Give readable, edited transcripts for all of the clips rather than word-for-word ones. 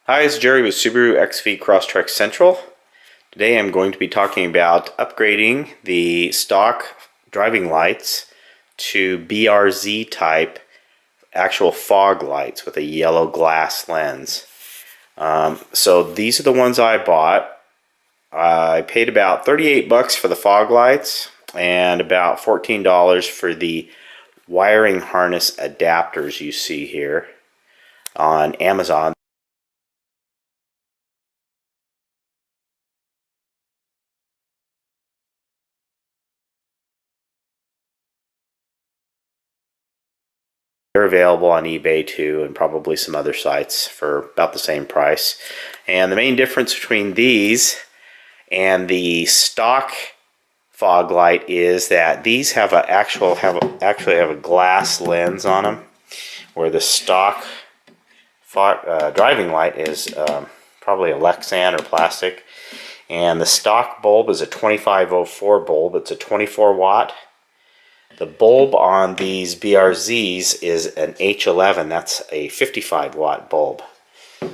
Hi, it's Jerry with Subaru XV Crosstrek Central. Today I'm going to be talking about upgrading the stock driving lights to BRZ type actual fog lights with a yellow glass lens. So these are the ones I bought. I paid about 38 bucks for the fog lights and about $14 for the wiring harness adapters you see here on Amazon. They're available on eBay too, and probably some other sites for about the same price. And the main difference between these and the stock fog light is that these have actually have a glass lens on them, where the stock driving light is probably a Lexan or plastic. And the stock bulb is a 2504 bulb. It's a 24 watt. The bulb on these BRZs is an H11. That's a 55 watt bulb.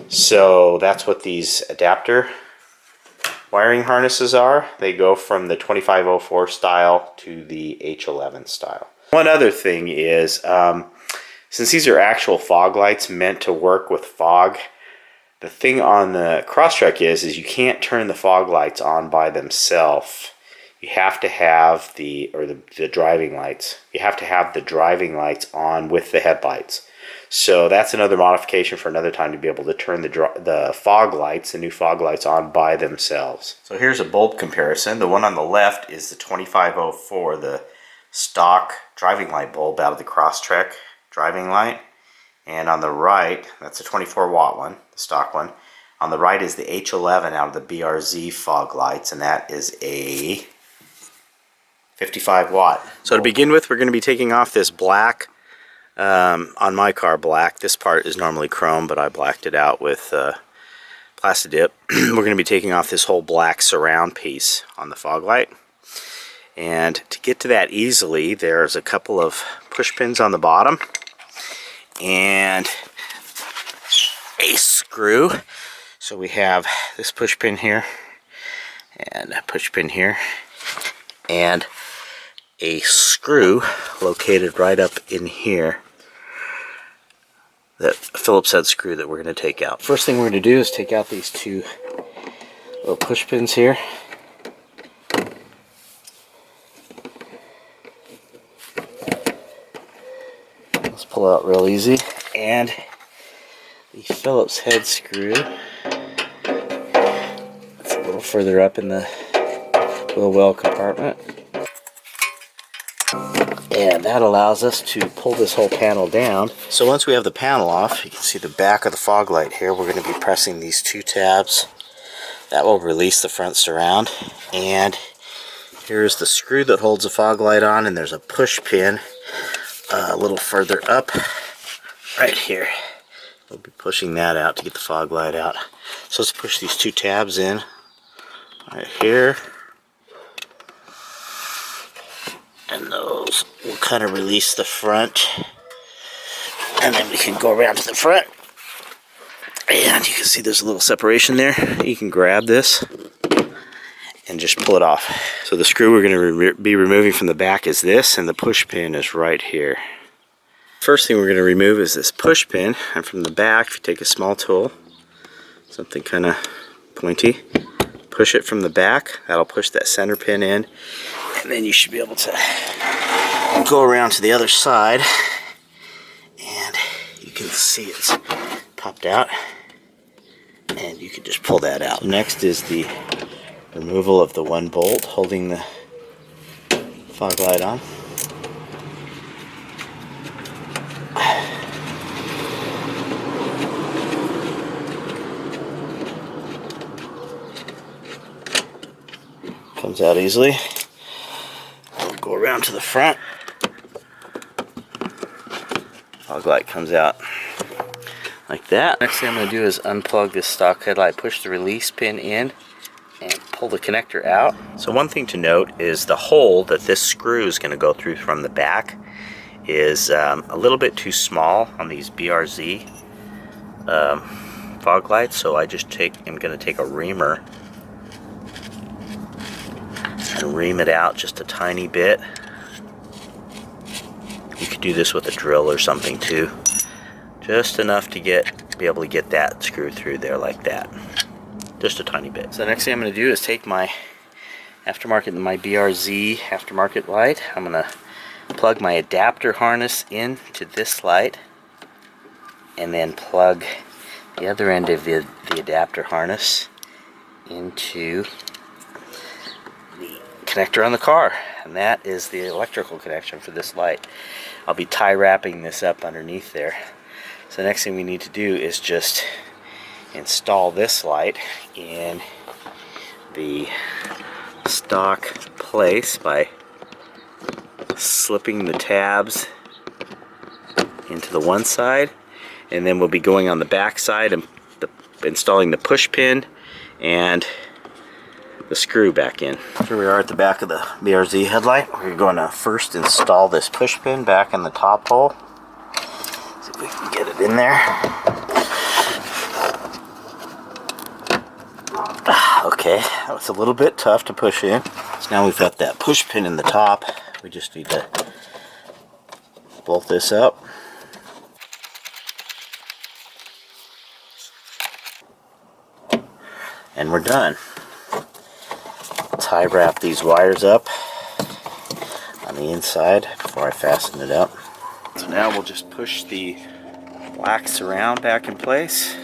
So that's what these adapter wiring harnesses are. They go from the 2504 style to the H11 style. One other thing is, since these are actual fog lights meant to work with fog, the thing on the Crosstrek is you can't turn the fog lights on by themselves. You have to have the driving lights. You have to have the driving lights on with the headlights. So that's another modification for another time, to be able to turn the fog lights, the new fog lights, on by themselves. So here's a bulb comparison. The one on the left is the 2504, the stock driving light bulb out of the Crosstrek driving light. And on the right, that's a 24 watt one, the stock one. On the right is the H11 out of the BRZ fog lights, and that is a 55 watt. So to begin with, we're going to be taking off this black, on my car black. This part is normally chrome, but I blacked it out with plastic dip. We're going to be taking off this whole black surround piece on the fog light. And to get to that easily, there's a couple of push pins on the bottom and a screw. So we have this push pin here and a push pin here and a screw located right up in here, that Phillips head screw that we're going to take out. First thing we're going to do is take out these two little push pins here. Let's pull out real easy. And the Phillips head screw, it's a little further up in the wheel well compartment. And that allows us to pull this whole panel down. So once we have the panel off, you can see the back of the fog light here. We're going to be pressing these two tabs. That will release the front surround. And here's the screw that holds the fog light on, and there's a push pin a little further up right here. We'll be pushing that out to get the fog light out. So let's push these two tabs in right here. And those will kind of release the front. And then we can go around to the front. And you can see there's a little separation there. You can grab this and just pull it off. So the screw we're going to be removing from the back is this, and the push pin is right here. First thing we're going to remove is this push pin. And from the back, if you take a small tool, something kind of pointy, push it from the back. That'll push that center pin in. And then you should be able to go around to the other side, and you can see it's popped out, and you can just pull that out. Next is the removal of the one bolt holding the fog light on. Comes out easily. Go around to the front. Fog light comes out like that. Next thing I'm going to do is unplug this stock headlight, push the release pin in, and pull the connector out. So one thing to note is the hole that this screw is going to go through from the back is a little bit too small on these BRZ fog lights, so I just am going to take a reamer and ream it out just a tiny bit. You could do this with a drill or something too. Just enough to be able to get that screw through there like that. Just a tiny bit. So the next thing I'm going to do is take my BRZ aftermarket light. I'm going to plug my adapter harness into this light, and then plug the other end of the adapter harness into the connector on the car, and that is the electrical connection for this light. I'll be tie wrapping this up underneath there. So the next thing we need to do is just install this light in the stock place by slipping the tabs into the one side, and then we'll be going on the back side and installing the push pin and the screw back in. Here we are at the back of the BRZ headlight. We're going to first install this push pin back in the top hole. See if we can get it in there. Okay, that was a little bit tough to push in. So now we've got that push pin in the top. We just need to bolt this up. And we're done. Tie wrap these wires up on the inside before I fasten it up. So now we'll just push the black surround back in place.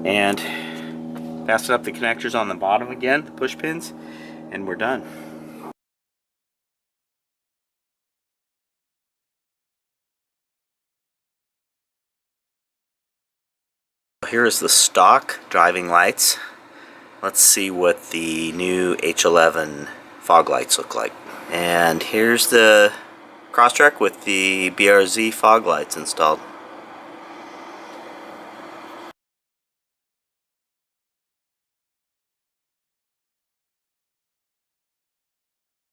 And fasten up the connectors on the bottom again, the push pins, and we're done. Here is the stock driving lights. Let's see what the new H11 fog lights look like. And here's the Crosstrek with the BRZ fog lights installed.